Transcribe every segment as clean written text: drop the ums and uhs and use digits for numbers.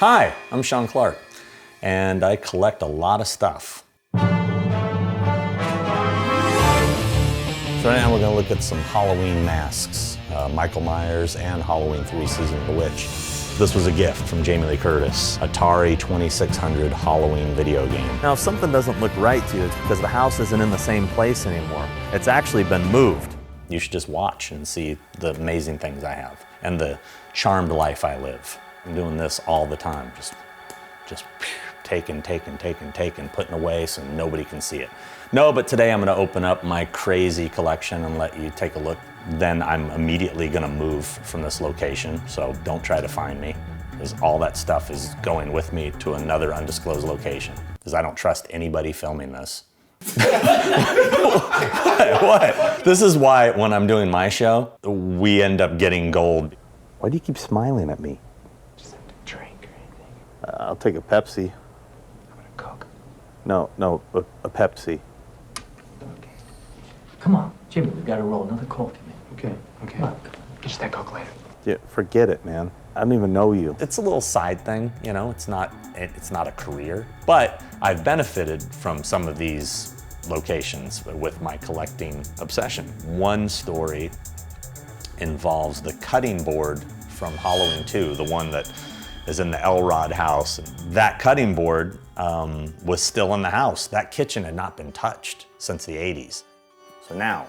Hi, I'm Sean Clark, and I collect a lot of stuff. So right now we're going to look at some Halloween masks, Michael Myers and Halloween 3 Season of the Witch. This was a gift from Jamie Lee Curtis, Atari 2600 Halloween video game. Now if something doesn't look right to you, it's because the house isn't in the same place anymore. It's actually been moved. You should just watch and see the amazing things I have and the charmed life I live. I'm doing this all the time, just taking, putting away so nobody can see it. No, but today I'm gonna open up my crazy collection and let you take a look. Then I'm immediately gonna move from this location, so don't try to find me, because all that stuff is going with me to another undisclosed location, because I don't trust anybody filming this. What? This is why when I'm doing my show, we end up getting gold. Why do you keep smiling at me? Just have to drink or anything. I'll take a Pepsi. I'm gonna cook. No, a Pepsi. Okay. Come on, Jimmy, we gotta roll another Coke, man. Okay. Come on. Get you that Coke later. Yeah, forget it, man. I don't even know you. It's a little side thing, you know, it's not a career. But I've benefited from some of these locations with my collecting obsession. One story involves the cutting board from Halloween 2, the one that is in the Elrod house. That cutting board was still in the house. That kitchen had not been touched since the 80s. So now,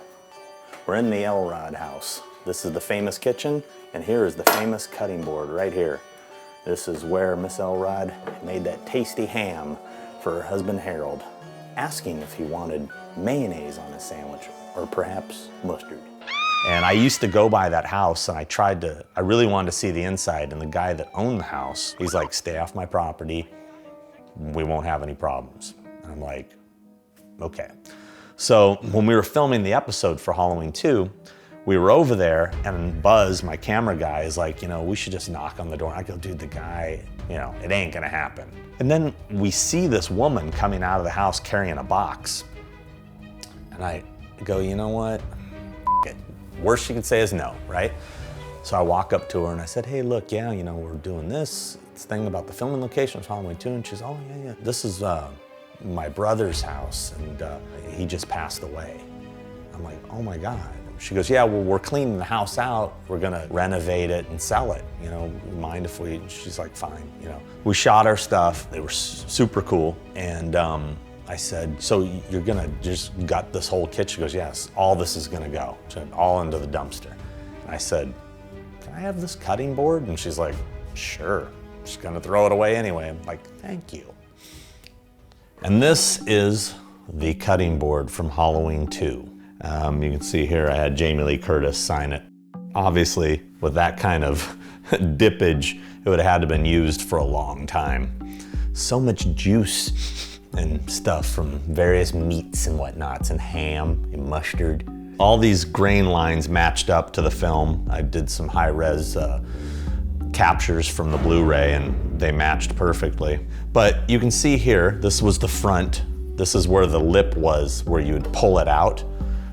we're in the Elrod house. This is the famous kitchen, and here is the famous cutting board right here. This is where Miss Elrod made that tasty ham for her husband Harold, asking if he wanted mayonnaise on his sandwich, or perhaps mustard. And I used to go by that house, and I really wanted to see the inside, and the guy that owned the house, he's like, stay off my property, we won't have any problems. And I'm like, okay. So when we were filming the episode for Halloween 2, we were over there, and Buzz, my camera guy, is like, you know, we should just knock on the door. I go, dude, the guy, you know, it ain't gonna happen. And then we see this woman coming out of the house carrying a box. And I go, you know what? It. Worst she could say is no, right? So I walk up to her and I said, hey, look, yeah, you know, we're doing this thing about the filming location of Halloween 2. And she's, oh, yeah. This is my brother's house, and he just passed away. I'm like, oh my God. She goes, yeah, well, we're cleaning the house out. We're gonna renovate it and sell it. You know, mind if we, she's like, fine, you know. We shot our stuff. They were super cool. And I said, so you're gonna just gut this whole kitchen? She goes, yes, all this is gonna go. She said, all into the dumpster. And I said, can I have this cutting board? And she's like, sure, just gonna throw it away anyway. I'm like, thank you. And this is the cutting board from Halloween 2. You can see here I had Jamie Lee Curtis sign it. Obviously, with that kind of dippage, it would have had to been used for a long time. So much juice and stuff from various meats and whatnots, and ham and mustard. All these grain lines matched up to the film. I did some high-res captures from the Blu-ray, and they matched perfectly. But you can see here, this was the front. This is where the lip was, where you would pull it out.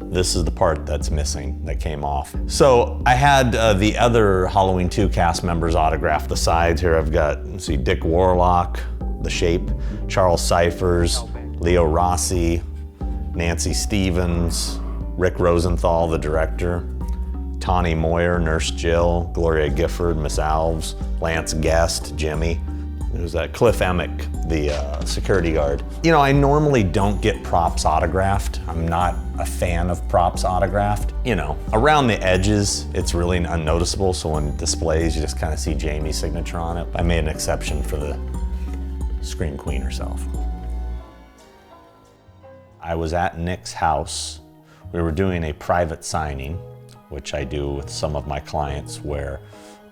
This is the part that's missing, that came off. So I had the other Halloween 2 cast members autograph the sides. Here I've got, let's see, Dick Warlock, The Shape, Charles Cyphers, Leo Rossi, Nancy Stevens, Rick Rosenthal, the director, Tawny Moyer, Nurse Jill, Gloria Gifford, Miss Alves, Lance Guest, Jimmy. There's that Cliff Emick, the security guard. You know, I normally don't get props autographed. I'm not a fan of props autographed. You know, around the edges, it's really unnoticeable, so when displays, you just kind of see Jamie's signature on it. I made an exception for the Scream Queen herself. I was at Nick's house. We were doing a private signing, which I do with some of my clients, where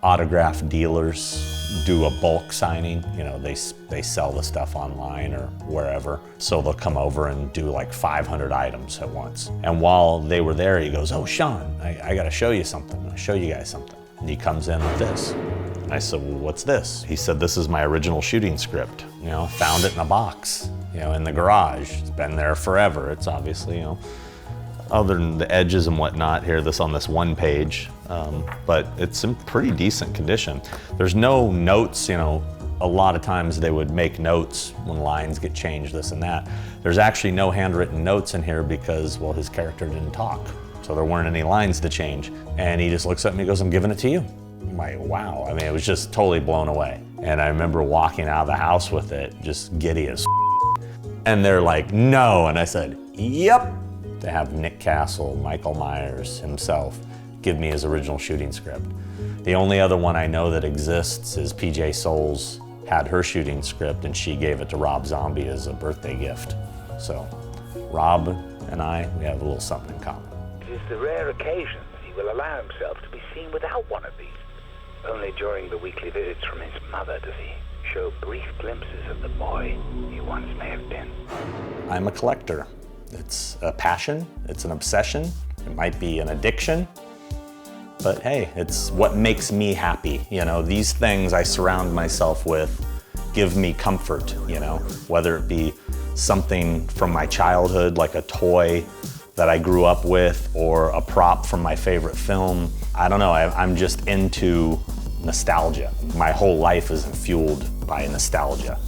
autograph dealers do a bulk signing. You know, they sell the stuff online or wherever. So they'll come over and do like 500 items at once. And while they were there, he goes, oh, Sean, I gotta show you something. I'll show you guys something. And he comes in with this. And I said, well, what's this? He said, this is my original shooting script. You know, found it in a box, you know, in the garage. It's been there forever. It's obviously, you know, other than the edges and whatnot here, this on this one page, but it's in pretty decent condition. There's no notes, you know, A lot of times they would make notes when lines get changed, this and that. There's actually no handwritten notes in here because, well, his character didn't talk. So there weren't any lines to change. And he just looks at me and goes, "I'm giving it to you." I'm like, wow. I mean, it was just totally blown away. And I remember walking out of the house with it, just giddy as and they're like, "No." And I said, "Yep." To have Nick Castle, Michael Myers himself, give me his original shooting script. The only other one I know that exists is PJ Souls had her shooting script and she gave it to Rob Zombie as a birthday gift. So Rob and I, we have a little something in common. It is the rare occasions he will allow himself to be seen without one of these. Only during the weekly visits from his mother does he show brief glimpses of the boy he once may have been. I'm a collector. It's a passion, it's an obsession, it might be an addiction, but hey, it's what makes me happy. You know, these things I surround myself with give me comfort, you know, whether it be something from my childhood, like a toy that I grew up with, or a prop from my favorite film. I don't know, I'm just into nostalgia. My whole life is fueled by nostalgia.